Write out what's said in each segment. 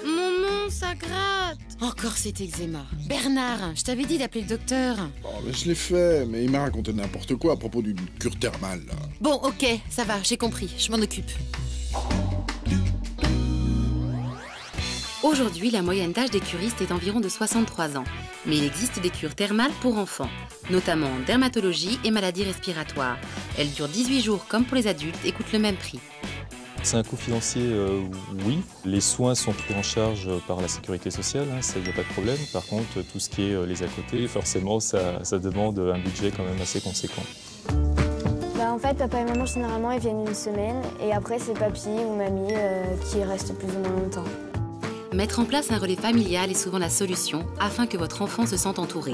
Maman, ça gratte. Encore cet eczéma. Bernard, je t'avais dit d'appeler le docteur. Oh, mais je l'ai fait, mais il m'a raconté n'importe quoi à propos d'une cure thermale, là. Bon, ok, ça va, j'ai compris, je m'en occupe. Aujourd'hui, la moyenne d'âge des curistes est d'environ de 63 ans. Mais il existe des cures thermales pour enfants, notamment en dermatologie et maladies respiratoires. Elles durent 18 jours comme pour les adultes et coûtent le même prix. C'est un coût financier, oui. Les soins sont pris en charge par la sécurité sociale, hein, ça, il n'y a pas de problème. Par contre, tout ce qui est les à côté, forcément, ça demande un budget quand même assez conséquent. En fait, papa et maman, généralement, ils viennent une semaine. Et après, c'est papy ou mamie qui restent plus ou moins longtemps. Mettre en place un relais familial est souvent la solution afin que votre enfant se sente entouré.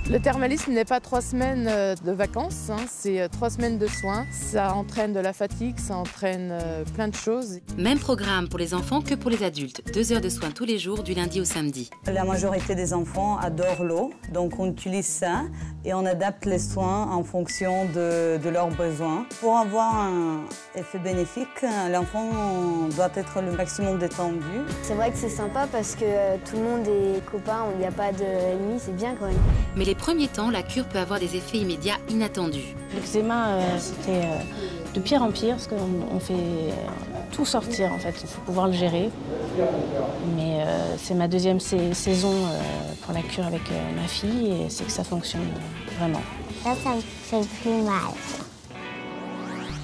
Le thermalisme n'est pas 3 semaines de vacances, hein, c'est 3 semaines de soins. Ça entraîne de la fatigue, ça entraîne plein de choses. Même programme pour les enfants que pour les adultes. 2 heures de soins tous les jours, du lundi au samedi. La majorité des enfants adorent l'eau, donc on utilise ça et on adapte les soins en fonction de leurs besoins. Pour avoir un effet bénéfique, l'enfant doit être le maximum détendu. C'est vrai que c'est sympa parce que tout le monde est copain, il n'y a pas d'ennemis, c'est bien quand même. Mais les premiers temps, la cure peut avoir des effets immédiats inattendus. L'eczéma, c'était de pire en pire, parce qu'on fait tout sortir, en fait. Il faut pouvoir le gérer. Mais c'est ma deuxième saison pour la cure avec ma fille, et c'est que ça fonctionne vraiment. Ça me fait plus mal.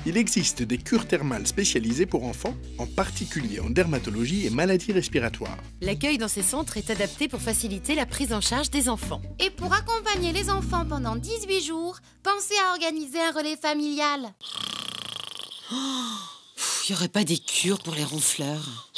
Il existe des cures thermales spécialisées pour enfants, en particulier en dermatologie et maladies respiratoires. L'accueil dans ces centres est adapté pour faciliter la prise en charge des enfants. Et pour accompagner les enfants pendant 18 jours, pensez à organiser un relais familial. Il n'y aurait pas des cures pour les ronfleurs.